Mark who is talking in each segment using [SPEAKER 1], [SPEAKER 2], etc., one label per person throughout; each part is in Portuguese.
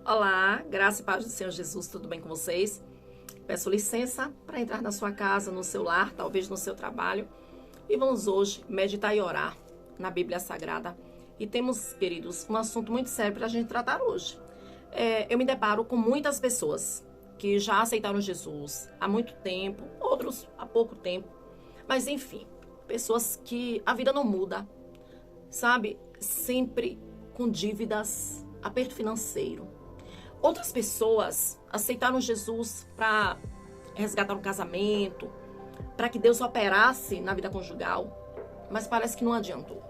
[SPEAKER 1] Olá, graça e paz do Senhor Jesus, tudo bem com vocês? Peço licença para entrar na sua casa, no seu lar, talvez no seu trabalho. E vamos hoje meditar e orar na Bíblia Sagrada. E temos, queridos, um assunto muito sério para a gente tratar hoje. Eu me deparo com muitas pessoas que já aceitaram Jesus há muito tempo, outros há pouco tempo. Mas enfim, pessoas que a vida não muda, sabe? Sempre com dívidas, aperto financeiro. Outras pessoas aceitaram Jesus para resgatar um casamento, para que Deus operasse na vida conjugal, mas parece que não adiantou.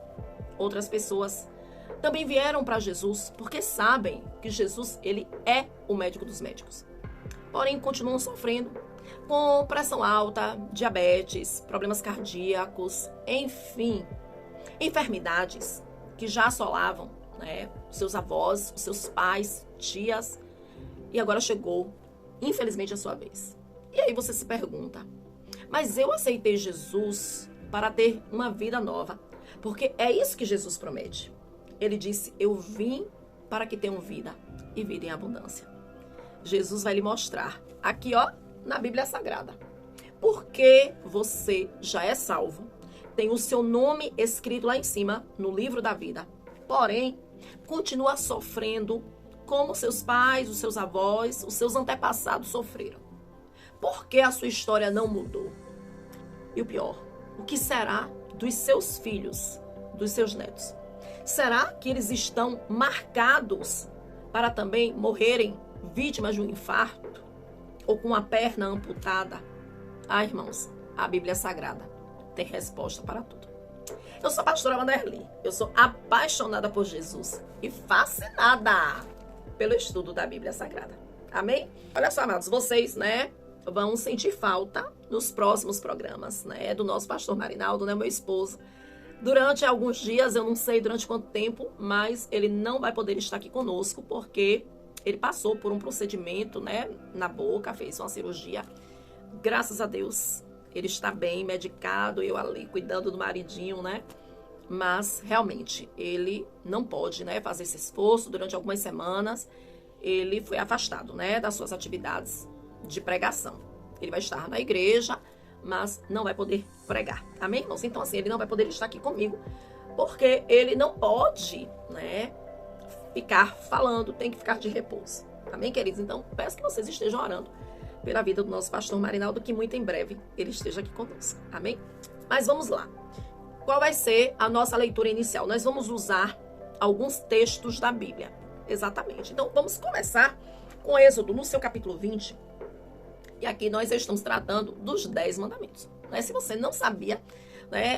[SPEAKER 1] Outras pessoas também vieram para Jesus porque sabem que Jesus, ele é o médico dos médicos. Porém, continuam sofrendo com pressão alta, diabetes, problemas cardíacos, enfim, enfermidades que já assolavam, os seus avós, os seus pais, tias, e agora chegou, infelizmente, a sua vez. E aí você se pergunta, mas eu aceitei Jesus para ter uma vida nova, porque é isso que Jesus promete. Ele disse, eu vim para que tenham vida e vida em abundância. Jesus vai lhe mostrar, aqui na Bíblia Sagrada, porque você já é salvo, tem o seu nome escrito lá em cima, no livro da vida, porém, continua sofrendo como seus pais, os seus avós, os seus antepassados sofreram. Por que a sua história não mudou? E o pior, o que será dos seus filhos, dos seus netos? Será que eles estão marcados para também morrerem vítimas de um infarto? Ou com a perna amputada? Ah, irmãos, a Bíblia Sagrada tem resposta para tudo. Eu sou a pastora Wanderli, eu sou apaixonada por Jesus e fascinada pelo estudo da Bíblia Sagrada. Amém? Olha só, amados, vocês, vão sentir falta nos próximos programas, do nosso pastor Marinaldo, meu esposo. Durante alguns dias, eu não sei durante quanto tempo, mas ele não vai poder estar aqui conosco, porque ele passou por um procedimento, na boca, fez uma cirurgia. Graças a Deus, ele está bem, medicado, eu ali cuidando do maridinho, Mas, realmente, ele não pode, fazer esse esforço. Durante algumas semanas, ele foi afastado, das suas atividades de pregação. Ele vai estar na igreja, mas não vai poder pregar. Amém, irmãos? Então, assim, ele não vai poder estar aqui comigo, porque ele não pode, ficar falando, tem que ficar de repouso. Amém, queridos? Então, peço que vocês estejam orando pela vida do nosso pastor Marinaldo, que muito em breve ele esteja aqui conosco. Amém? Mas vamos lá. Qual vai ser a nossa leitura inicial? Nós vamos usar alguns textos da Bíblia. Exatamente. Então, vamos começar com Êxodo, no seu capítulo 20. E aqui nós estamos tratando dos 10 mandamentos. Se você não sabia,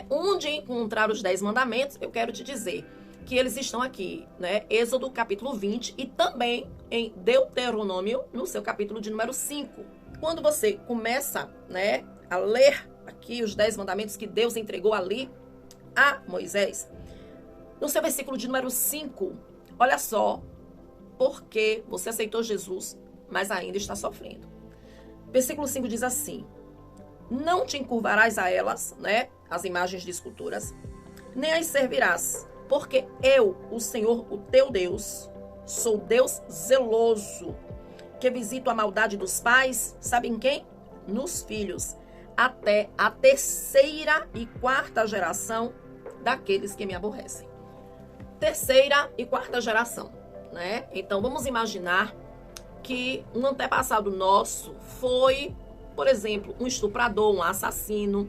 [SPEAKER 1] onde encontrar os 10 mandamentos, eu quero te dizer que eles estão aqui, Êxodo, capítulo 20, e também em Deuteronômio, no seu capítulo de número 5. Quando você começa, a ler aqui os 10 mandamentos que Deus entregou ali a Moisés, no seu versículo de número 5, olha só, porque você aceitou Jesus, mas ainda está sofrendo. Versículo 5 diz assim, não te encurvarás a elas, as imagens de esculturas, nem as servirás, porque eu, o Senhor, o teu Deus, sou Deus zeloso, que visito a maldade dos pais, sabe em quem? Nos filhos, até a 3ª e 4ª geração daqueles que me aborrecem. 3ª e 4ª geração, Então, vamos imaginar que um antepassado nosso foi, por exemplo, um estuprador, um assassino,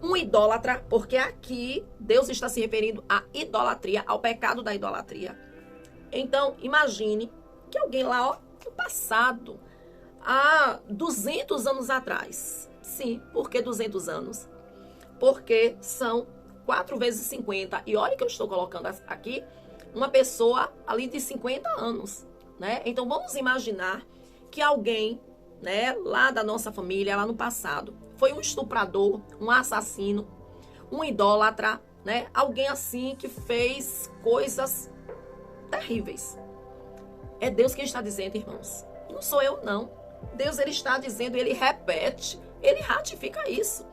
[SPEAKER 1] um idólatra, porque aqui Deus está se referindo à idolatria, ao pecado da idolatria. Então, imagine que alguém lá, no passado, há 200 anos atrás. Sim, por que 200 anos? Porque são 4 vezes 50. E olha que eu estou colocando aqui uma pessoa ali de 50 anos, Então, vamos imaginar que alguém, lá da nossa família, lá no passado, foi um estuprador, um assassino, um idólatra, Alguém assim que fez coisas terríveis. É Deus quem está dizendo, irmãos. Não sou eu, não. Deus, ele está dizendo, ele repete, ele ratifica isso.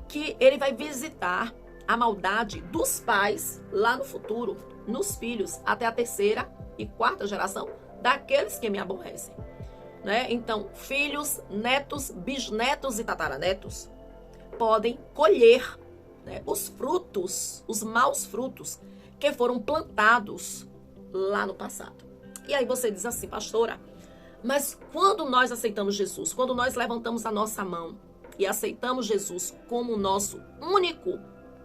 [SPEAKER 1] Que ele vai visitar a maldade dos pais lá no futuro, nos filhos, até a 3ª e 4ª geração daqueles que me aborrecem. Né? Então, filhos, netos, bisnetos e tataranetos podem colher, né, os frutos, os maus frutos que foram plantados lá no passado. E aí você diz assim, pastora, mas quando nós aceitamos Jesus, quando nós levantamos a nossa mão e aceitamos Jesus como nosso único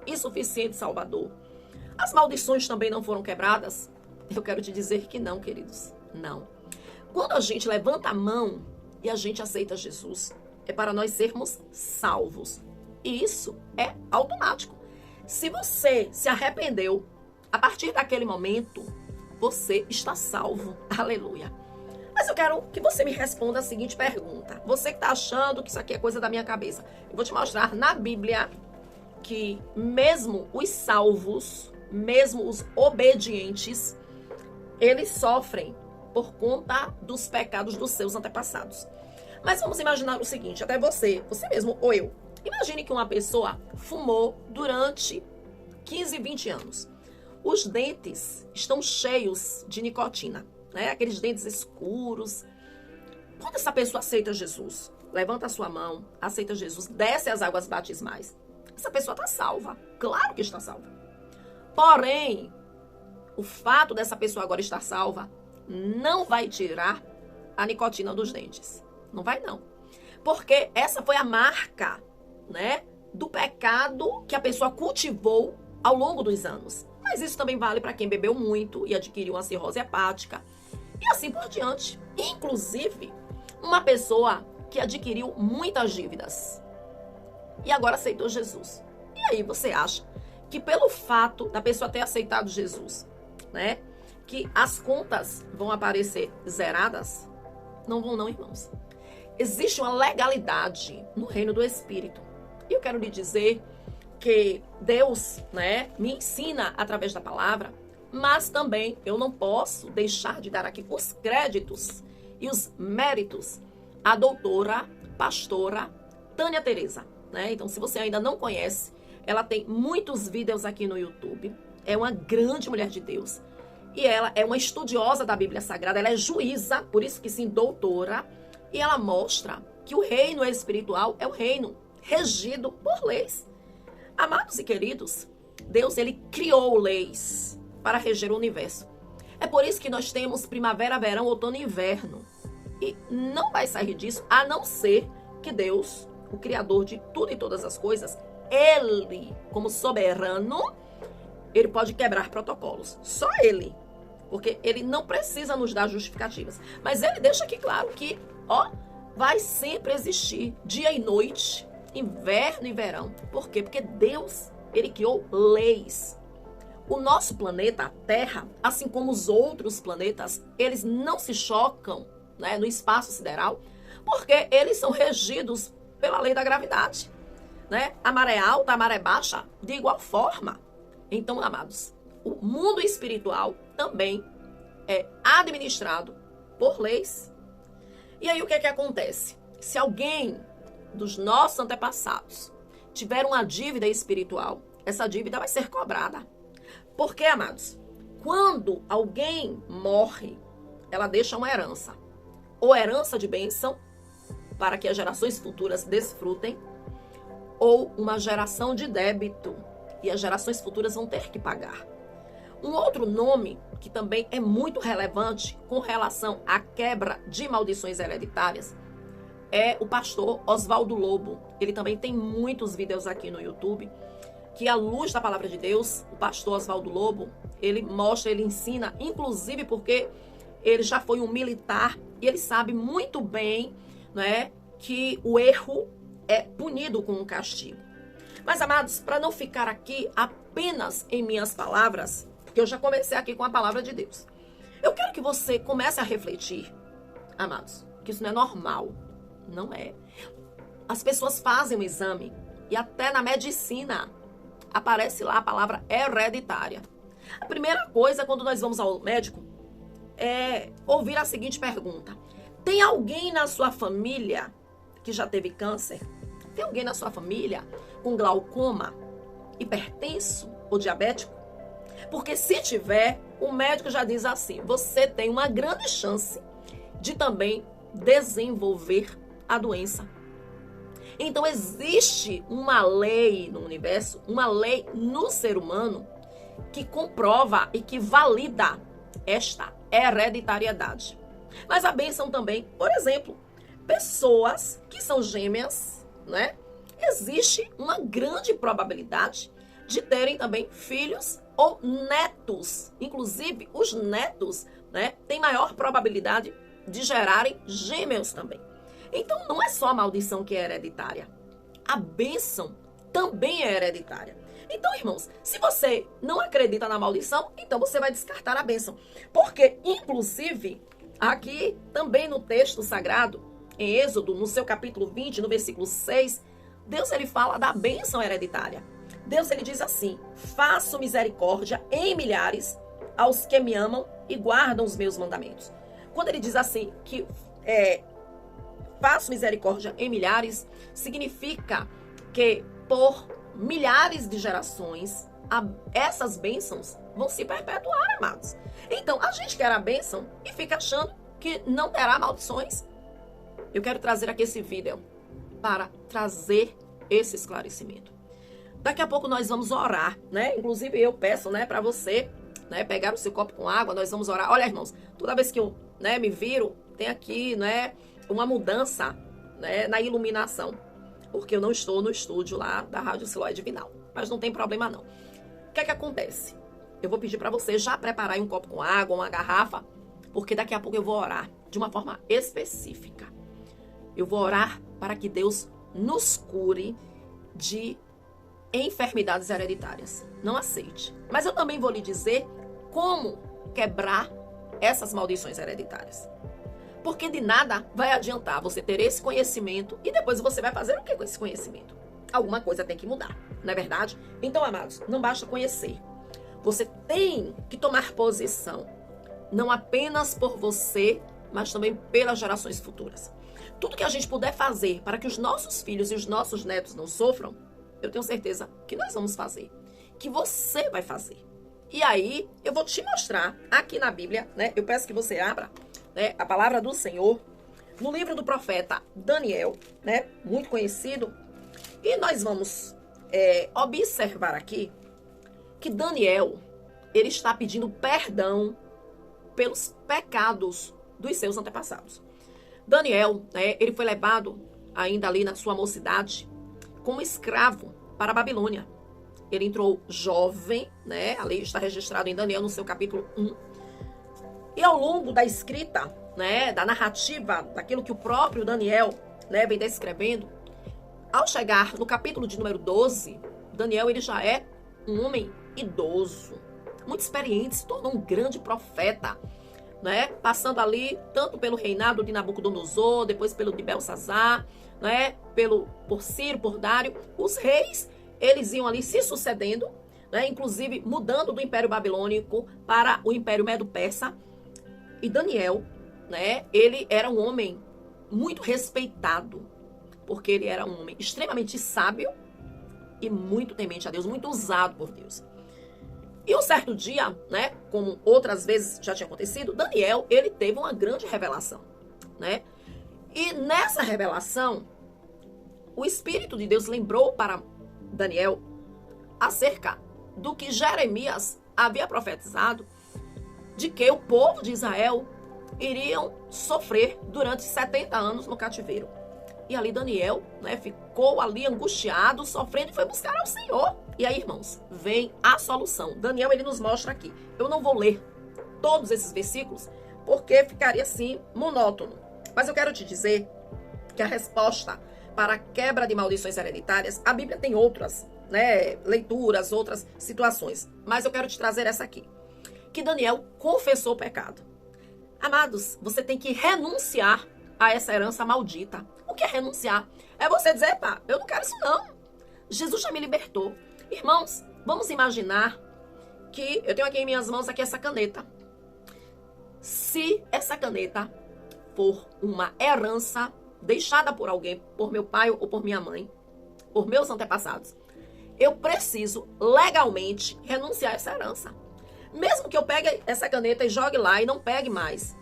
[SPEAKER 1] e suficiente Salvador, as maldições também não foram quebradas? Eu quero te dizer que não, queridos, não. Quando a gente levanta a mão e a gente aceita Jesus, é para nós sermos salvos. E isso é automático. Se você se arrependeu, a partir daquele momento, você está salvo. Aleluia. Mas eu quero que você me responda a seguinte pergunta. Você que está achando que isso aqui é coisa da minha cabeça. Eu vou te mostrar na Bíblia que mesmo os salvos, mesmo os obedientes, eles sofrem por conta dos pecados dos seus antepassados. Mas vamos imaginar o seguinte, até você mesmo ou eu. Imagine que uma pessoa fumou durante 15, 20 anos. Os dentes estão cheios de nicotina, né? Aqueles dentes escuros. Quando essa pessoa aceita Jesus, levanta a sua mão, aceita Jesus, desce as águas batismais, essa pessoa está salva. Claro que está salva. Porém, o fato dessa pessoa agora estar salva não vai tirar a nicotina dos dentes. Não vai, não. Porque essa foi a marca, né, do pecado que a pessoa cultivou ao longo dos anos. Mas isso também vale para quem bebeu muito e adquiriu uma cirrose hepática. E assim por diante. Inclusive, uma pessoa que adquiriu muitas dívidas e agora aceitou Jesus. E aí você acha que pelo fato da pessoa ter aceitado Jesus, né, que as contas vão aparecer zeradas? Não vão não, irmãos. Existe uma legalidade no reino do Espírito. E eu quero lhe dizer que Deus, né, me ensina através da palavra, mas também eu não posso deixar de dar aqui os créditos e os méritos à doutora, pastora Tânia Teresa, né? Então, se você ainda não conhece, ela tem muitos vídeos aqui no YouTube. É uma grande mulher de Deus. E ela é uma estudiosa da Bíblia Sagrada, ela é juíza, por isso que sim, doutora, e ela mostra que o reino espiritual é o reino regido por leis. Amados e queridos, Deus, ele criou leis para reger o universo. É por isso que nós temos primavera, verão, outono e inverno. E não vai sair disso, a não ser que Deus, o Criador de tudo e todas as coisas, ele, como soberano, ele pode quebrar protocolos. Só ele. Porque ele não precisa nos dar justificativas. Mas ele deixa aqui claro que, vai sempre existir dia e noite, inverno e verão. Por quê? Porque Deus, ele criou leis. O nosso planeta, a Terra, assim como os outros planetas, eles não se chocam, né, no espaço sideral, porque eles são regidos pela lei da gravidade, né? A maré alta, a maré baixa, de igual forma. Então, amados, o mundo espiritual também é administrado por leis. E aí o que é que acontece? Se alguém dos nossos antepassados tiver uma dívida espiritual, essa dívida vai ser cobrada. Por quê, amados? Quando alguém morre, ela deixa uma herança. Ou herança de bênção, para que as gerações futuras desfrutem, ou uma geração de débito, e as gerações futuras vão ter que pagar. Um outro nome que também é muito relevante com relação à quebra de maldições hereditárias é o pastor Oswaldo Lobo. Ele também tem muitos vídeos aqui no YouTube que, à luz da palavra de Deus, o pastor Oswaldo Lobo, ele mostra, ele ensina, inclusive porque ele já foi um militar e ele sabe muito bem, né, que o erro é punido com um castigo. Mas, amados, para não ficar aqui apenas em minhas palavras, que eu já comecei aqui com a palavra de Deus, eu quero que você comece a refletir, amados, que isso não é normal. Não é. As pessoas fazem um exame e até na medicina aparece lá a palavra hereditária. A primeira coisa quando nós vamos ao médico é ouvir a seguinte pergunta: tem alguém na sua família que já teve câncer? Tem alguém na sua família com glaucoma, hipertenso ou diabético? Porque se tiver, o médico já diz assim, você tem uma grande chance de também desenvolver a doença. Então existe uma lei no universo, uma lei no ser humano que comprova e que valida esta hereditariedade. Mas a bênção também, por exemplo, pessoas que são gêmeas, né? Existe uma grande probabilidade de terem também filhos ou netos. Inclusive, os netos, né, têm maior probabilidade de gerarem gêmeos também. Então, não é só a maldição que é hereditária. A bênção também é hereditária. Então, irmãos, se você não acredita na maldição, então você vai descartar a bênção. Porque, inclusive, aqui também no texto sagrado, em Êxodo, no seu capítulo 20, no versículo 6, Deus ele fala da bênção hereditária. Deus ele diz assim, faço misericórdia em milhares aos que me amam e guardam os meus mandamentos. Quando ele diz assim, que faço misericórdia em milhares, significa que por milhares de gerações, essas bênçãos vão se perpetuar, amados. Então, a gente quer a bênção e fica achando que não terá maldições. Eu quero trazer aqui esse vídeo para trazer esse esclarecimento. Daqui a pouco nós vamos orar, né? Inclusive eu peço, né, para você, né, pegar o seu copo com água, nós vamos orar. Olha, irmãos, toda vez que eu, né, me viro, tem aqui, né, uma mudança, né, na iluminação, porque eu não estou no estúdio lá da Rádio Siloé Divinal, mas não tem problema não. O que é que acontece? Eu vou pedir para você já preparar um copo com água, uma garrafa, porque daqui a pouco eu vou orar de uma forma específica. Eu vou orar para que Deus nos cure de enfermidades hereditárias. Não aceite. Mas eu também vou lhe dizer como quebrar essas maldições hereditárias. Porque de nada vai adiantar você ter esse conhecimento e depois você vai fazer o que com esse conhecimento? Alguma coisa tem que mudar, não é verdade? Então, amados, não basta conhecer. Você tem que tomar posição, não apenas por você, mas também pelas gerações futuras. Tudo que a gente puder fazer para que os nossos filhos e os nossos netos não sofram, eu tenho certeza que nós vamos fazer, que você vai fazer. E aí, eu vou te mostrar aqui na Bíblia, né? Eu peço que você abra, né, a palavra do Senhor no livro do profeta Daniel, né? Muito conhecido. E nós vamos observar aqui que Daniel, ele está pedindo perdão pelos pecados dos seus antepassados. Daniel, né, ele foi levado ainda ali na sua mocidade como escravo para a Babilônia. Ele entrou jovem, né? Ali está registrado em Daniel no seu capítulo 1. E ao longo da escrita, né, da narrativa, daquilo que o próprio Daniel, né, vem descrevendo, ao chegar no capítulo de número 12, Daniel ele já é um homem idoso, muito experiente, se tornou um grande profeta, né, passando ali tanto pelo reinado de Nabucodonosor, depois pelo de Belsazar, né, por Ciro, por Dário. Os reis, eles iam ali se sucedendo, né, inclusive mudando do Império Babilônico para o Império Medo-Persa. E Daniel, né, ele era um homem muito respeitado, porque ele era um homem extremamente sábio e muito temente a Deus, muito usado por Deus. E um certo dia, né, como outras vezes já tinha acontecido, Daniel, ele teve uma grande revelação, né? E nessa revelação, o Espírito de Deus lembrou para Daniel acerca do que Jeremias havia profetizado, de que o povo de Israel iriam sofrer durante 70 anos no cativeiro. E ali Daniel, né, ficou ali angustiado, sofrendo e foi buscar ao Senhor. E aí, irmãos, vem a solução. Daniel, ele nos mostra aqui. Eu não vou ler todos esses versículos, porque ficaria assim monótono. Mas eu quero te dizer que a resposta para a quebra de maldições hereditárias, a Bíblia tem outras, né, leituras, outras situações. Mas eu quero te trazer essa aqui. Que Daniel confessou o pecado. Amados, você tem que renunciar a essa herança maldita. O que é renunciar? É você dizer, pá, eu não quero isso não. Jesus já me libertou. Irmãos, vamos imaginar que eu tenho aqui em minhas mãos aqui essa caneta. Se essa caneta for uma herança deixada por alguém, por meu pai ou por minha mãe, por meus antepassados, eu preciso legalmente renunciar a essa herança. Mesmo que eu pegue essa caneta e jogue lá e não pegue mais,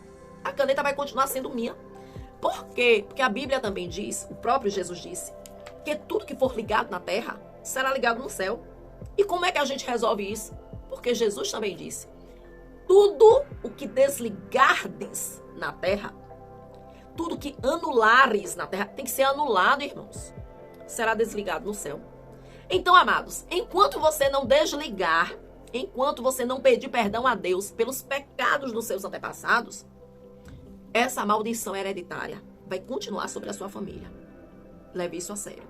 [SPEAKER 1] a caneta vai continuar sendo minha. Por quê? Porque a Bíblia também diz, o próprio Jesus disse, que tudo que for ligado na terra será ligado no céu. E como é que a gente resolve isso? Porque Jesus também disse, tudo o que desligardes na terra, tudo que anulares na terra, tem que ser anulado, irmãos, será desligado no céu. Então, amados, enquanto você não desligar, enquanto você não pedir perdão a Deus pelos pecados dos seus antepassados, essa maldição hereditária vai continuar sobre a sua família. Leve isso a sério.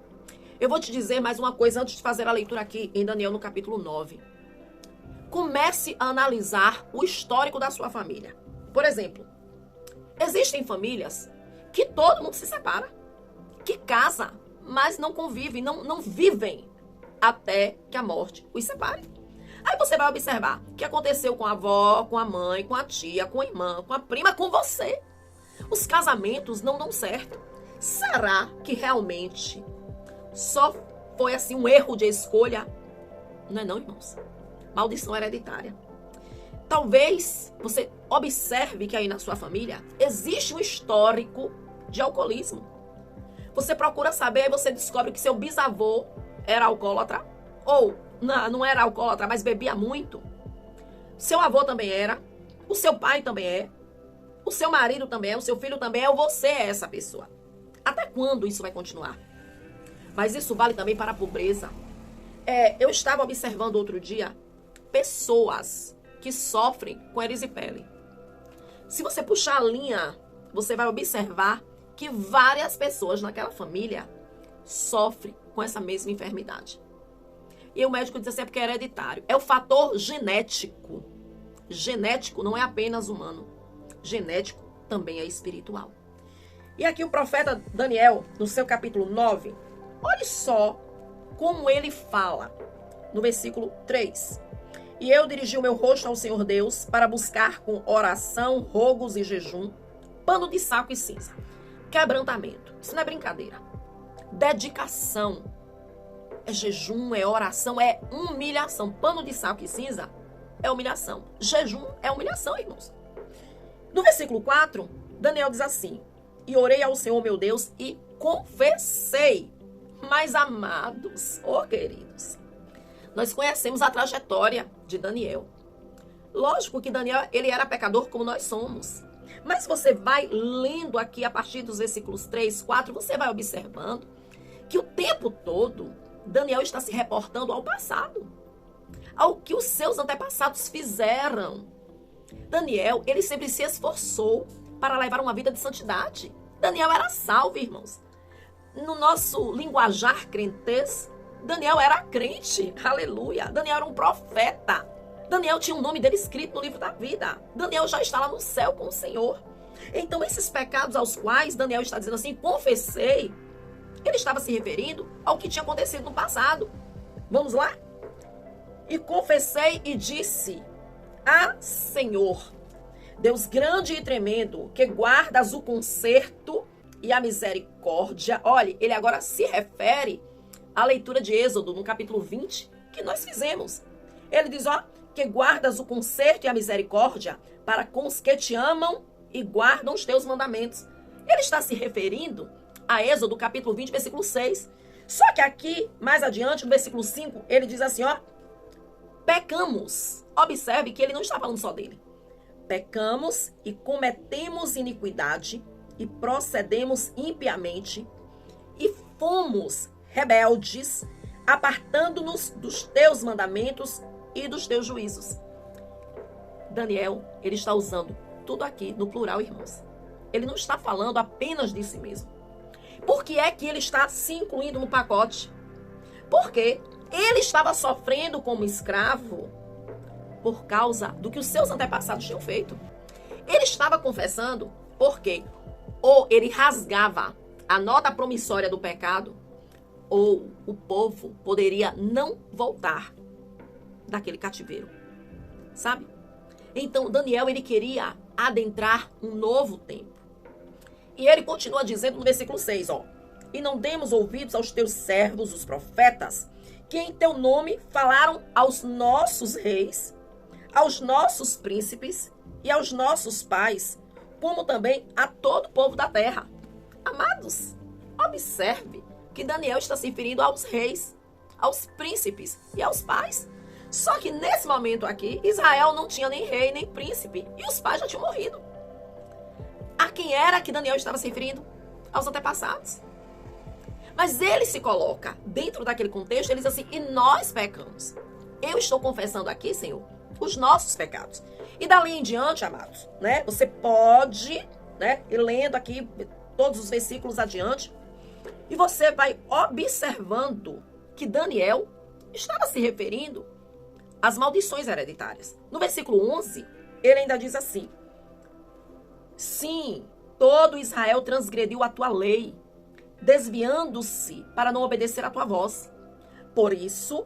[SPEAKER 1] Eu vou te dizer mais uma coisa antes de fazer a leitura aqui em Daniel no capítulo 9. Comece a analisar o histórico da sua família. Por exemplo, existem famílias que todo mundo se separa, que casa, mas não convivem, não vivem até que a morte os separe. Aí você vai observar o que aconteceu com a avó, com a mãe, com a tia, com a irmã, com a prima, com você. Os casamentos não dão certo. Será que realmente só foi assim um erro de escolha? Não é não, irmãos. Maldição hereditária. Talvez você observe que aí na sua família existe um histórico de alcoolismo. Você procura saber e você descobre que seu bisavô era alcoólatra. Ou não era alcoólatra, mas bebia muito. Seu avô também era. O seu pai também é. O seu marido também é. O seu filho também é. Ou você é essa pessoa. Até quando isso vai continuar? Mas isso vale também para a pobreza. Eu estava observando outro dia pessoas que sofrem com erisipele. Se você puxar a linha, você vai observar que várias pessoas naquela família sofrem com essa mesma enfermidade. E o médico diz assim, é porque é hereditário. É o fator genético. Genético não é apenas humano. Genético também é espiritual. E aqui o profeta Daniel, no seu capítulo 9, olhe só como ele fala no versículo 3. E eu dirigi o meu rosto ao Senhor Deus para buscar com oração, rogos e jejum, pano de saco e cinza. Quebrantamento. Isso não é brincadeira. Dedicação. É jejum, é oração, é humilhação. Pano de saco e cinza é humilhação. Jejum é humilhação, irmãos. No versículo 4, Daniel diz assim, e orei ao Senhor meu Deus e confessei. Mas amados, queridos, nós conhecemos a trajetória de Daniel. Lógico que Daniel, ele era pecador como nós somos. Mas você vai lendo aqui a partir dos versículos 3, 4, você vai observando que o tempo todo Daniel está se reportando ao passado, ao que os seus antepassados fizeram. Daniel, ele sempre se esforçou para levar uma vida de santidade. Daniel era salvo, irmãos. No nosso linguajar crentez, Daniel era crente, aleluia. Daniel era um profeta. Daniel tinha o nome dele escrito no livro da vida. Daniel já está lá no céu com o Senhor. Então, esses pecados aos quais Daniel está dizendo assim, confessei, ele estava se referindo ao que tinha acontecido no passado. Vamos lá? E confessei e disse, Senhor, Deus grande e tremendo, que guardas o conserto e a misericórdia. Olha, ele agora se refere à leitura de Êxodo, no capítulo 20, que nós fizemos. Ele diz, que guardas o conserto e a misericórdia para com os que te amam e guardam os teus mandamentos. Ele está se referindo a Êxodo, capítulo 20, versículo 6. Só que aqui, mais adiante, no versículo 5, ele diz assim, pecamos. Observe que ele não está falando só dele. Pecamos e cometemos iniquidade e procedemos impiamente e fomos rebeldes, apartando-nos dos teus mandamentos e dos teus juízos. Daniel, ele está usando tudo aqui no plural, irmãos. Ele não está falando apenas de si mesmo. Por que é que ele está se incluindo no pacote? Porque ele estava sofrendo como escravo por causa do que os seus antepassados tinham feito. Ele estava confessando porque ou ele rasgava a nota promissória do pecado, ou o povo poderia não voltar daquele cativeiro. Sabe? Então, Daniel, ele queria adentrar um novo tempo. E ele continua dizendo no versículo 6, e não demos ouvidos aos teus servos, os profetas, que em teu nome falaram aos nossos reis, aos nossos príncipes e aos nossos pais, como também a todo o povo da terra. Amados, observe que Daniel está se referindo aos reis, aos príncipes e aos pais. Só que nesse momento aqui, Israel não tinha nem rei, nem príncipe, e os pais já tinham morrido. A quem era que Daniel estava se referindo? Aos antepassados. Mas ele se coloca dentro daquele contexto, ele diz assim, e nós pecamos. Eu estou confessando aqui, Senhor, os nossos pecados. E dali em diante, amados, né? Você pode, né, ir lendo aqui todos os versículos adiante, e você vai observando que Daniel estava se referindo às maldições hereditárias. No versículo 11, ele ainda diz assim, sim, todo Israel transgrediu a tua lei, desviando-se para não obedecer a tua voz. Por isso,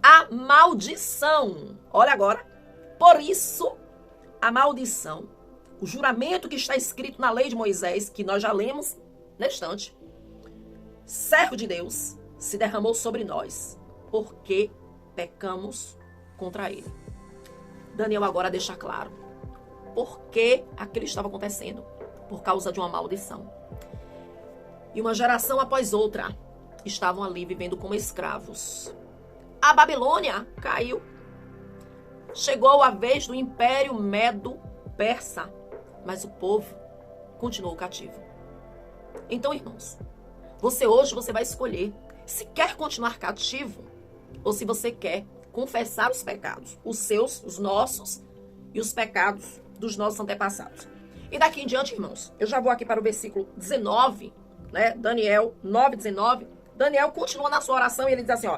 [SPEAKER 1] a maldição, olha agora, por isso, a maldição, o juramento que está escrito na lei de Moisés, que nós já lemos na estante, servo de Deus, se derramou sobre nós, porque pecamos contra ele. Daniel agora deixa claro por que aquilo estava acontecendo, por causa de uma maldição. E uma geração após outra estavam ali vivendo como escravos. A Babilônia caiu. Chegou a vez do Império Medo-Persa, mas o povo continuou cativo. Então, irmãos, hoje você vai escolher se quer continuar cativo ou se você quer confessar os pecados, os seus, os nossos e os pecados dos nossos antepassados. E daqui em diante, irmãos, eu já vou aqui para o versículo 19, né? Daniel 9:19. Daniel continua na sua oração e ele diz assim,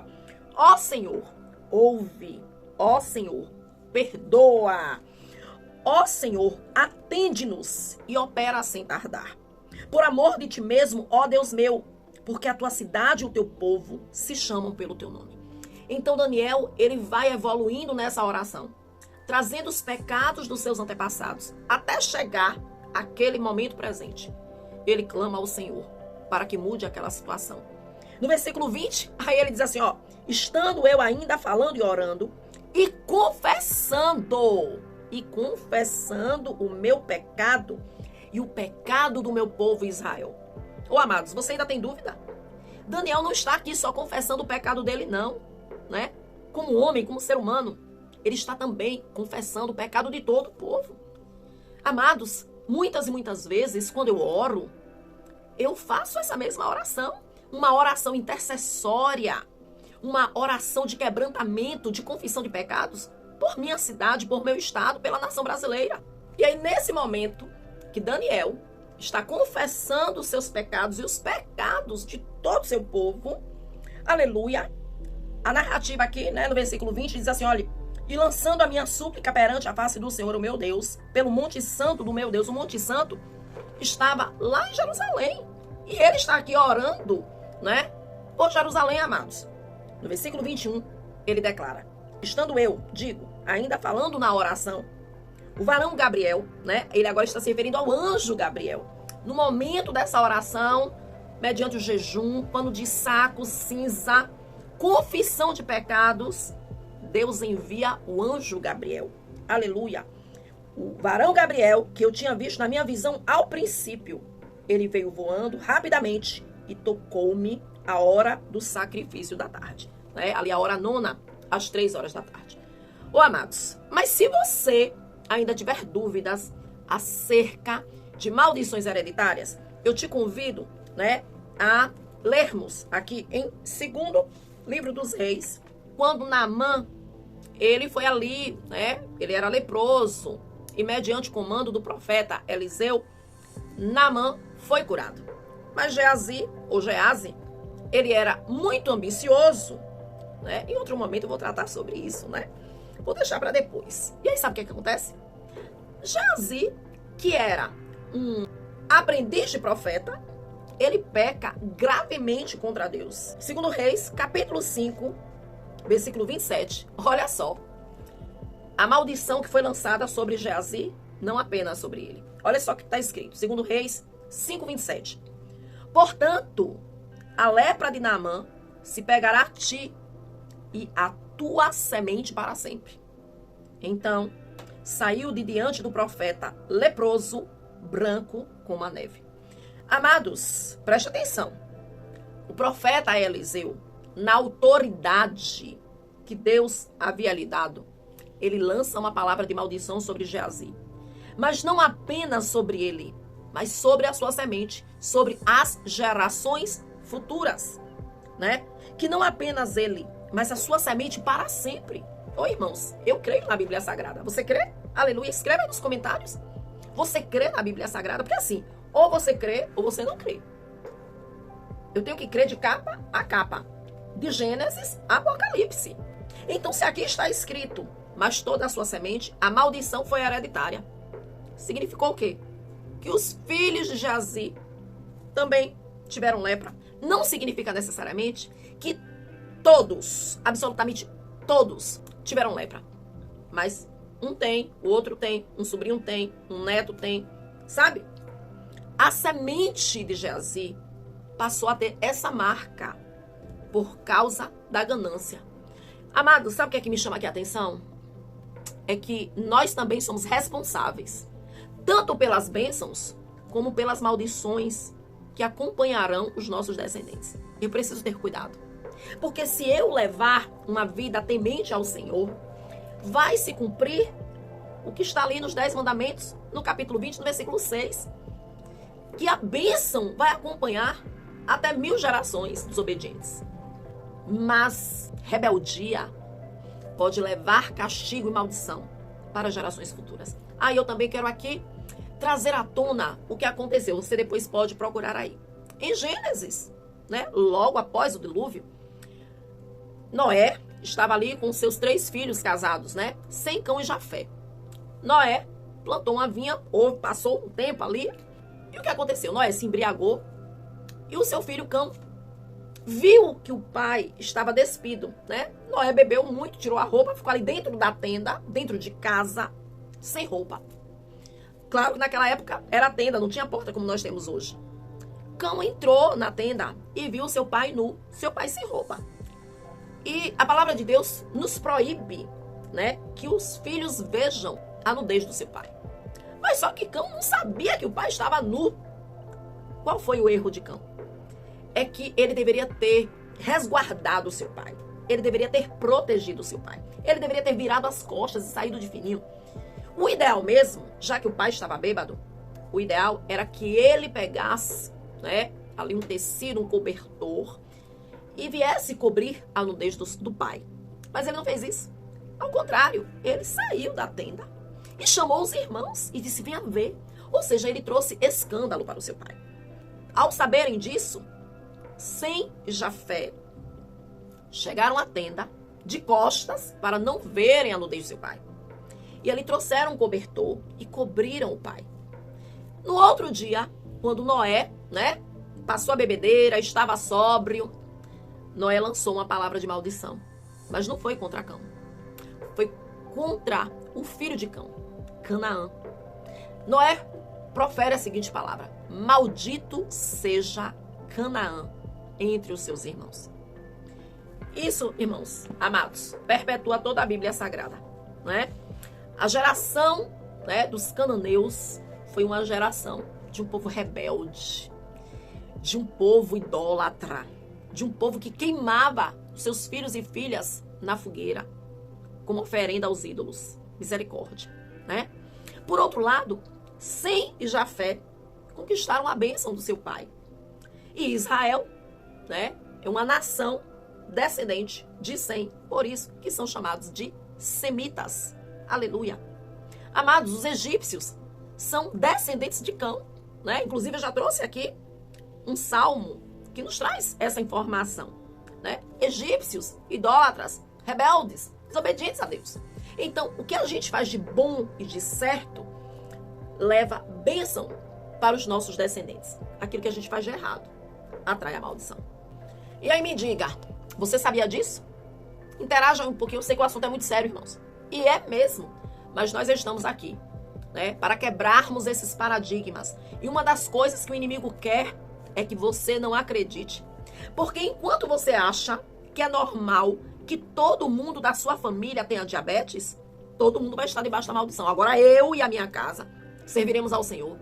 [SPEAKER 1] ó Senhor, ouve, ó Senhor, perdoa, ó Senhor, atende-nos e opera sem tardar. Por amor de ti mesmo, ó Deus meu, porque a tua cidade e o teu povo se chamam pelo teu nome. Então Daniel, ele vai evoluindo nessa oração, trazendo os pecados dos seus antepassados, até chegar àquele momento presente. Ele clama ao Senhor para que mude aquela situação. No versículo 20, aí ele diz assim, estando eu ainda falando e orando, e confessando o meu pecado e o pecado do meu povo Israel. Amados, você ainda tem dúvida? Daniel não está aqui só confessando o pecado dele, não, né? Como homem, como ser humano, ele está também confessando o pecado de todo o povo. Amados, muitas e muitas vezes, quando eu oro, eu faço essa mesma oração. Uma oração intercessória, uma oração de quebrantamento, de confissão de pecados, por minha cidade, por meu estado, pela nação brasileira. E aí, nesse momento que Daniel está confessando os seus pecados e os pecados de todo o seu povo, aleluia, a narrativa aqui, né, no versículo 20, diz assim, olha, e lançando a minha súplica perante a face do Senhor, o meu Deus, pelo Monte Santo do meu Deus, o Monte Santo estava lá em Jerusalém. E ele está aqui orando, né, por Jerusalém, amados. No versículo 21, ele declara, estando eu, ainda falando na oração, o varão Gabriel, né, ele agora está se referindo ao anjo Gabriel. No momento dessa oração, mediante o jejum, pano de saco, cinza, confissão de pecados, Deus envia o anjo Gabriel. Aleluia. O varão Gabriel, que eu tinha visto na minha visão ao princípio, ele veio voando rapidamente e tocou-me a hora do sacrifício da tarde. Né? Ali a hora nona, às 3 horas da tarde. Amados, mas se você ainda tiver dúvidas acerca de maldições hereditárias, eu te convido, né, a lermos aqui em 2º livro dos Reis, quando Naamã, ele foi ali, né, ele era leproso, e mediante o comando do profeta Eliseu, Naamã foi curado. Mas Geazi, ele era muito ambicioso, né? Em outro momento eu vou tratar sobre isso, né? Vou deixar para depois. E aí sabe o que acontece? Geazi, que era um aprendiz de profeta, ele peca gravemente contra Deus. 2 Reis, capítulo 5, versículo 27. Olha só. A maldição que foi lançada sobre Geazi, não apenas sobre ele. Olha só o que está escrito. 2 Reis 5, 27. Portanto, a lepra de Naamã se pegará a ti e a tua semente para sempre. Então, saiu de diante do profeta leproso, branco como a neve. Amados, preste atenção. O profeta Eliseu, na autoridade que Deus havia lhe dado, ele lança uma palavra de maldição sobre Geazi. Mas não apenas sobre ele, mas sobre a sua semente, sobre as gerações futuras, né? Que não apenas ele, mas a sua semente para sempre. Ô irmãos, eu creio na Bíblia Sagrada. Você crê? Aleluia. Escreve aí nos comentários. Você crê na Bíblia Sagrada? Porque assim, ou você crê ou você não crê. Eu tenho que crer de capa a capa. De Gênesis a Apocalipse. Então, se aqui está escrito, mas toda a sua semente, a maldição foi hereditária. Significou o quê? Que os filhos de Geazi também tiveram lepra. Não significa necessariamente que todos, absolutamente todos, tiveram lepra. Mas um tem, o outro tem, um sobrinho tem, um neto tem, sabe? A semente de Geazi passou a ter essa marca por causa da ganância. Amado, sabe o que é que me chama aqui a atenção? É que nós também somos responsáveis, tanto pelas bênçãos, como pelas maldições que acompanharão os nossos descendentes. Eu preciso ter cuidado. Porque se eu levar uma vida temente ao Senhor, vai se cumprir o que está ali nos 10 mandamentos, no capítulo 20, no versículo 6. Que a bênção vai acompanhar até 1000 gerações desobedientes. Mas rebeldia pode levar castigo e maldição para gerações futuras. Aí eu também quero aqui trazer à tona o que aconteceu. Você depois pode procurar aí. Em Gênesis, né, logo após o dilúvio, Noé estava ali com seus 3 filhos casados, né? Sem, Cão e Jafé. Noé plantou uma vinha, ou passou um tempo ali. E o que aconteceu? Noé se embriagou e o seu filho Cão viu que o pai estava despido, né? Noé bebeu muito, tirou a roupa, ficou ali dentro da tenda, dentro de casa, sem roupa. Claro que naquela época era tenda, não tinha porta como nós temos hoje. Cão entrou na tenda e viu seu pai nu, seu pai sem roupa. E a palavra de Deus nos proíbe, né, que os filhos vejam a nudez do seu pai. Mas só que Cão não sabia que o pai estava nu. Qual foi o erro de Cão? É que ele deveria ter resguardado o seu pai. Ele deveria ter protegido o seu pai. Ele deveria ter virado as costas e saído de fininho. O ideal mesmo, já que o pai estava bêbado, o ideal era que ele pegasse, né, ali um tecido, um cobertor, e viesse cobrir a nudez do pai. Mas ele não fez isso. Ao contrário, ele saiu da tenda e chamou os irmãos e disse: venha ver. Ou seja, ele trouxe escândalo para o seu pai. Ao saberem disso, Sem e Jafé chegaram à tenda de costas para não verem a nudez do seu pai. E ali trouxeram um cobertor e cobriram o pai. No outro dia, quando Noé, né, passou a bebedeira, estava sóbrio, Noé lançou uma palavra de maldição. Mas não foi contra Cão. Foi contra o filho de Cão, Canaã. Noé profere a seguinte palavra: maldito seja Canaã entre os seus irmãos. Isso, irmãos, amados, perpetua toda a Bíblia Sagrada, não é? A geração, né, dos cananeus foi uma geração de um povo rebelde, de um povo idólatra, de um povo que queimava seus filhos e filhas na fogueira como oferenda aos ídolos. Misericórdia, né? Por outro lado, Sem e Jafé conquistaram a bênção do seu pai. E Israel, né, é uma nação descendente de Sem, por isso que são chamados de semitas. Aleluia. Amados, os egípcios são descendentes de Cão, né? Inclusive eu já trouxe aqui um salmo que nos traz essa informação, né? Egípcios, idólatras, rebeldes, desobedientes a Deus. Então, o que a gente faz de bom e de certo leva bênção para os nossos descendentes. Aquilo que a gente faz de errado atrai a maldição. E aí me diga, você sabia disso? Interaja um pouquinho, eu sei que o assunto é muito sério, irmãos. E é mesmo, mas nós estamos aqui, né, para quebrarmos esses paradigmas. E uma das coisas que o inimigo quer é que você não acredite. Porque enquanto você acha que é normal que todo mundo da sua família tenha diabetes, todo mundo vai estar debaixo da maldição. Agora eu e a minha casa serviremos ao Senhor.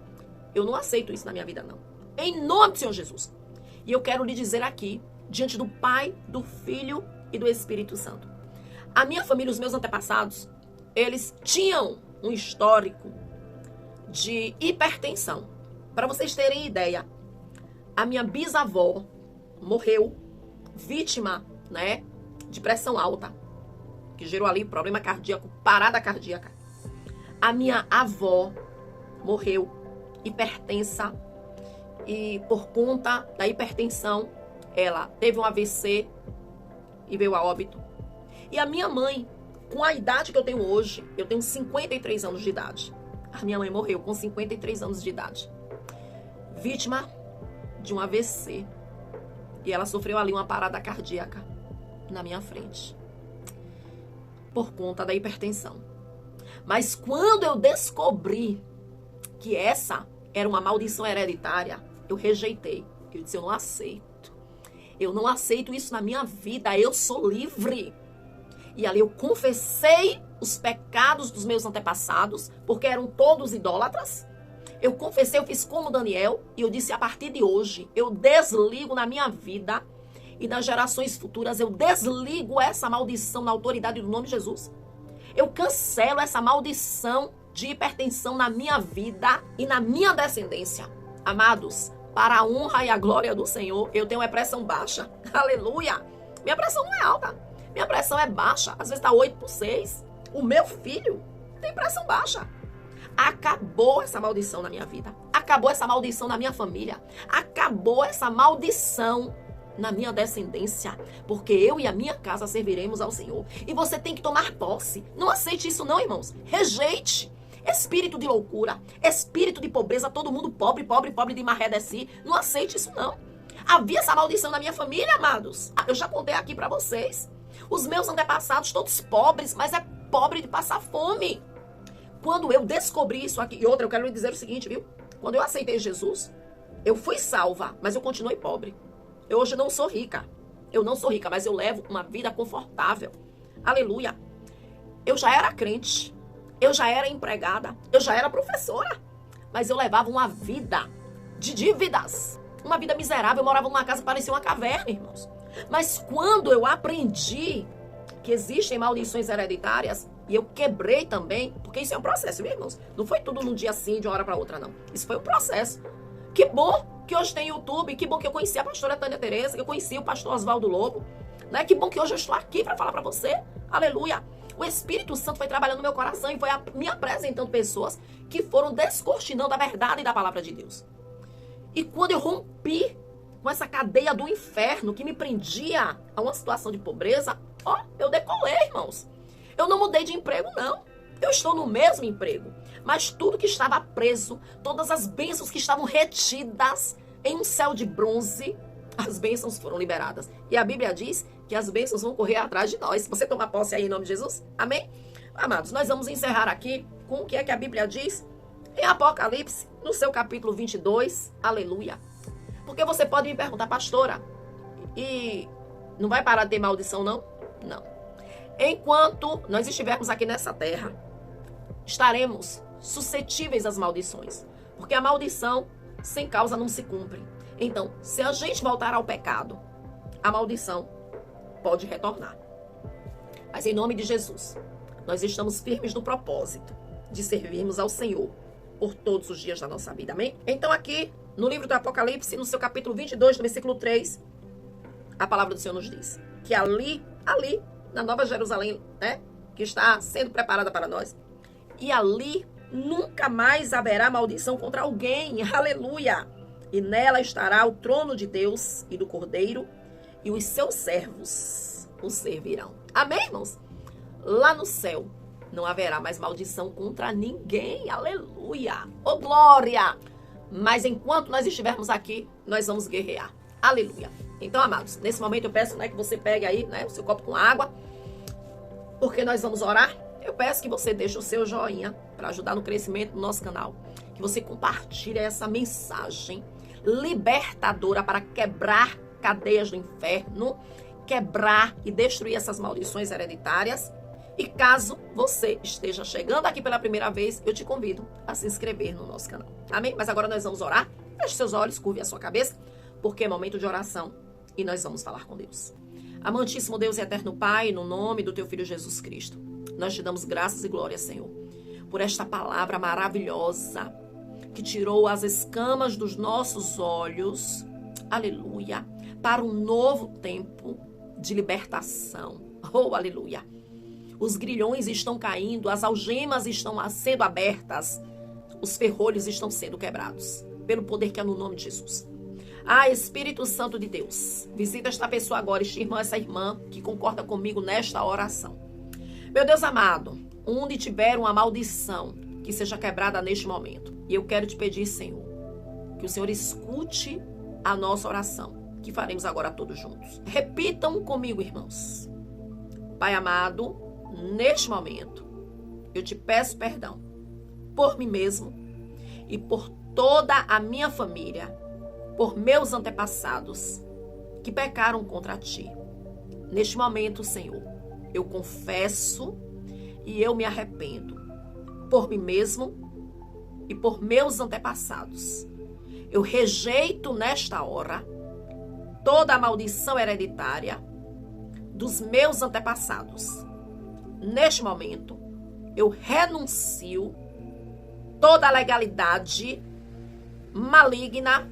[SPEAKER 1] Eu não aceito isso na minha vida, não. Em nome do Senhor Jesus. E eu quero lhe dizer aqui, diante do Pai, do Filho e do Espírito Santo. A minha família, os meus antepassados, eles tinham um histórico de hipertensão. Para vocês terem ideia, a minha bisavó morreu vítima, né, de pressão alta, que gerou ali problema cardíaco, parada cardíaca. A minha avó morreu hipertensa e por conta da hipertensão, ela teve um AVC e veio a óbito. E a minha mãe, com a idade que eu tenho hoje, eu tenho 53 anos de idade. A minha mãe morreu com 53 anos de idade. Vítima de um AVC. E ela sofreu ali uma parada cardíaca na minha frente. Por conta da hipertensão. Mas quando eu descobri que essa era uma maldição hereditária, eu rejeitei. Eu disse, eu não aceito. Eu não aceito isso na minha vida. Eu sou livre. E ali eu confessei os pecados dos meus antepassados, porque eram todos idólatras. Eu confessei, eu fiz como Daniel, e eu disse, a partir de hoje, eu desligo na minha vida e nas gerações futuras, eu desligo essa maldição na autoridade do nome de Jesus. Eu cancelo essa maldição de hipertensão na minha vida e na minha descendência. Amados, para a honra e a glória do Senhor, eu tenho uma pressão baixa. Aleluia! Minha pressão não é alta. Minha pressão é baixa, às vezes está 8/6. O meu filho tem pressão baixa. Acabou essa maldição na minha vida. Acabou essa maldição na minha família. Acabou essa maldição na minha descendência. Porque eu e a minha casa serviremos ao Senhor. E você tem que tomar posse. Não aceite isso não, irmãos. Rejeite. Espírito de loucura, espírito de pobreza, todo mundo pobre, pobre, pobre de maré de si. Não aceite isso não. Havia essa maldição na minha família, amados. Eu já contei aqui para vocês. Os meus antepassados, todos pobres, mas é pobre de passar fome. Quando eu descobri isso aqui, e outra, eu quero lhe dizer o seguinte, viu? Quando eu aceitei Jesus, eu fui salva, mas eu continuei pobre. Eu hoje não sou rica. Eu não sou rica, mas eu levo uma vida confortável. Aleluia. Eu já era crente, eu já era empregada, eu já era professora, mas eu levava uma vida de dívidas. Uma vida miserável, eu morava numa casa que parecia uma caverna, irmãos. Mas quando eu aprendi que existem maldições hereditárias, e eu quebrei também, porque isso é um processo, viu, irmãos? Não foi tudo num dia assim, de uma hora para outra, não. Isso foi um processo. Que bom que hoje tem YouTube, que bom que eu conheci a pastora Tânia Tereza, que eu conheci o pastor Oswaldo Lobo, né? Que bom que hoje eu estou aqui para falar para você. Aleluia. O Espírito Santo foi trabalhando no meu coração e foi me apresentando pessoas que foram descortinando a verdade da palavra de Deus. E quando eu rompi com essa cadeia do inferno que me prendia a uma situação de pobreza, ó, eu decolei, irmãos. Eu não mudei de emprego, não. Eu estou no mesmo emprego. Mas tudo que estava preso, todas as bênçãos que estavam retidas em um céu de bronze, as bênçãos foram liberadas. E a Bíblia diz que as bênçãos vão correr atrás de nós. Você toma posse aí em nome de Jesus? Amém? Amados, nós vamos encerrar aqui com o que é que a Bíblia diz em Apocalipse, no seu capítulo 22. Aleluia. Porque você pode me perguntar, pastora, e não vai parar de ter maldição, não? Não. Enquanto nós estivermos aqui nessa terra, estaremos suscetíveis às maldições. Porque a maldição sem causa não se cumpre. Então, se a gente voltar ao pecado, a maldição pode retornar. Mas em nome de Jesus, nós estamos firmes no propósito de servirmos ao Senhor por todos os dias da nossa vida. Amém? Então aqui, no livro do Apocalipse, no seu capítulo 22, no versículo 3, a palavra do Senhor nos diz que ali, na Nova Jerusalém, né, que está sendo preparada para nós, e ali nunca mais haverá maldição contra alguém. Aleluia! E nela estará o trono de Deus e do Cordeiro, e os seus servos o servirão. Amém, irmãos? Lá no céu não haverá mais maldição contra ninguém. Aleluia! Oh, glória! Mas enquanto nós estivermos aqui, nós vamos guerrear. Aleluia! Então, amados, nesse momento eu peço, né, que você pegue aí, né, o seu copo com água, porque nós vamos orar. Eu peço que você deixe o seu joinha para ajudar no crescimento do nosso canal. Que você compartilhe essa mensagem libertadora para quebrar cadeias do inferno, quebrar e destruir essas maldições hereditárias. E caso você esteja chegando aqui pela primeira vez, eu te convido a se inscrever no nosso canal. Amém? Mas agora nós vamos orar. Feche seus olhos, curve a sua cabeça, porque é momento de oração e nós vamos falar com Deus. Amantíssimo Deus e eterno Pai, no nome do teu Filho Jesus Cristo, nós te damos graças e glórias, Senhor, por esta palavra maravilhosa que tirou as escamas dos nossos olhos, aleluia, para um novo tempo de libertação. Oh, aleluia. Os grilhões estão caindo, as algemas estão sendo abertas, os ferrolhos estão sendo quebrados, pelo poder que há no nome de Jesus. Ah, Espírito Santo de Deus, visita esta pessoa agora, este irmão, essa irmã que concorda comigo nesta oração. Meu Deus amado, onde tiver uma maldição, que seja quebrada neste momento. E eu quero te pedir, Senhor, que o Senhor escute a nossa oração, que faremos agora todos juntos. Repitam comigo, irmãos. Pai amado, neste momento, eu te peço perdão por mim mesmo e por toda a minha família, por meus antepassados que pecaram contra ti. Neste momento, Senhor, eu confesso e eu me arrependo por mim mesmo e por meus antepassados. Eu rejeito nesta hora toda a maldição hereditária dos meus antepassados. Neste momento, eu renuncio toda a legalidade maligna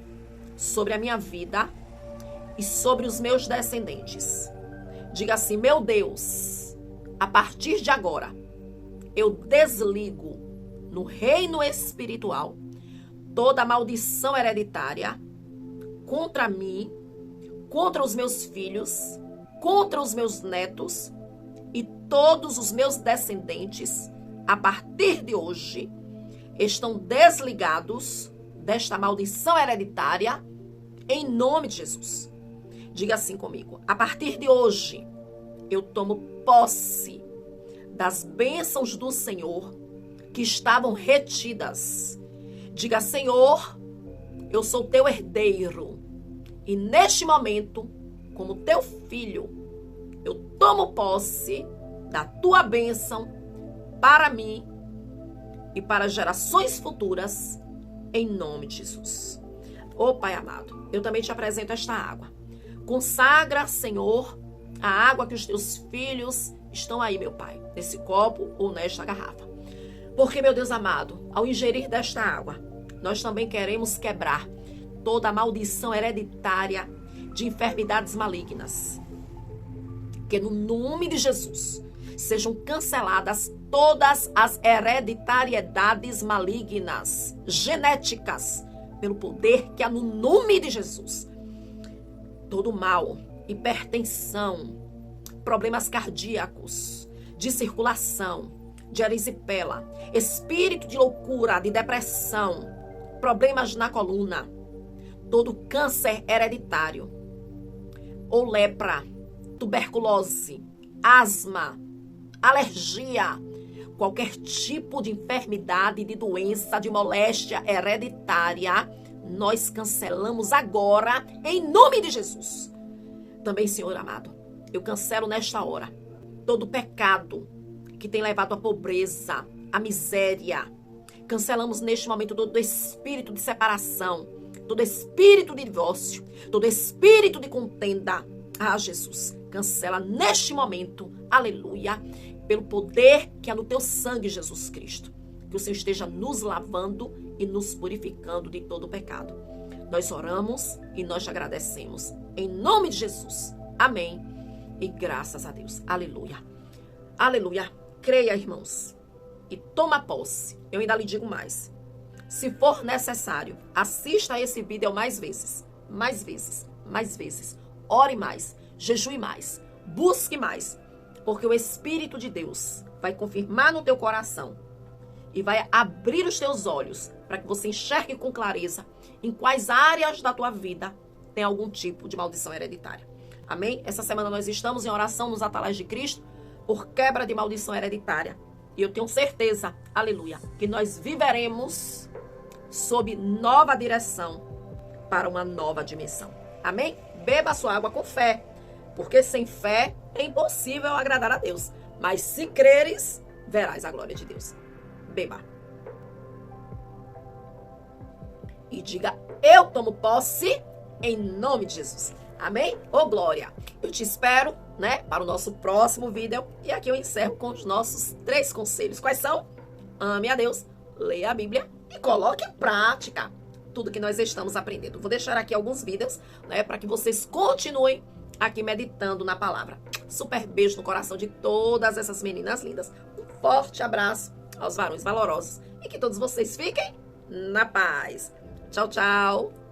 [SPEAKER 1] sobre a minha vida e sobre os meus descendentes. Diga assim: meu Deus, a partir de agora, eu desligo no reino espiritual toda a maldição hereditária contra mim, contra os meus filhos, contra os meus netos e todos os meus descendentes, a partir de hoje, estão desligados desta maldição hereditária em nome de Jesus. Diga assim comigo: a partir de hoje, eu tomo posse das bênçãos do Senhor que estavam retidas. Diga: Senhor, eu sou teu herdeiro e neste momento, como teu filho, eu tomo posse da tua bênção para mim e para gerações futuras, em nome de Jesus. Ô Pai amado, eu também te apresento esta água. Consagra, Senhor, a água que os teus filhos estão aí, meu Pai, nesse copo ou nesta garrafa. Porque, meu Deus amado, ao ingerir desta água, nós também queremos quebrar toda a maldição hereditária de enfermidades malignas. Que no nome de Jesus sejam canceladas todas as hereditariedades malignas, genéticas, pelo poder que há no nome de Jesus. Todo mal, hipertensão, problemas cardíacos, de circulação, de erisipela, espírito de loucura, de depressão, problemas na coluna, todo câncer hereditário, ou lepra, tuberculose, asma, alergia, qualquer tipo de enfermidade, de doença, de moléstia hereditária, nós cancelamos agora, em nome de Jesus. Também, Senhor amado, eu cancelo nesta hora todo pecado que tem levado à pobreza, à miséria. Cancelamos neste momento todo espírito de separação, todo espírito de divórcio, todo espírito de contenda. Ah, Jesus, cancela neste momento, aleluia, pelo poder que há no teu sangue, Jesus Cristo. Que o Senhor esteja nos lavando e nos purificando de todo o pecado. Nós oramos e nós te agradecemos. Em nome de Jesus. Amém. E graças a Deus. Aleluia. Aleluia. Creia, irmãos. E toma posse. Eu ainda lhe digo mais. Se for necessário, assista a esse vídeo mais vezes. Mais vezes. Mais vezes. Ore mais. Jejue mais. Busque mais. Porque o Espírito de Deus vai confirmar no teu coração e vai abrir os teus olhos para que você enxergue com clareza em quais áreas da tua vida tem algum tipo de maldição hereditária. Amém? Essa semana nós estamos em oração nos Atalaias de Cristo por quebra de maldição hereditária. E eu tenho certeza, aleluia, que nós viveremos sob nova direção para uma nova dimensão. Amém? Beba a sua água com fé, porque sem fé é impossível agradar a Deus. Mas se creres, verás a glória de Deus. Beba. E diga, eu tomo posse em nome de Jesus. Amém? Ô glória! Eu te espero, né, para o nosso próximo vídeo. E aqui eu encerro com os nossos 3 conselhos. Quais são? Ame a Deus, leia a Bíblia e coloque em prática tudo que nós estamos aprendendo. Vou deixar aqui alguns vídeos, né, para que vocês continuem aqui meditando na palavra. Super beijo no coração de todas essas meninas lindas. Um forte abraço aos varões valorosos. E que todos vocês fiquem na paz. Tchau, tchau.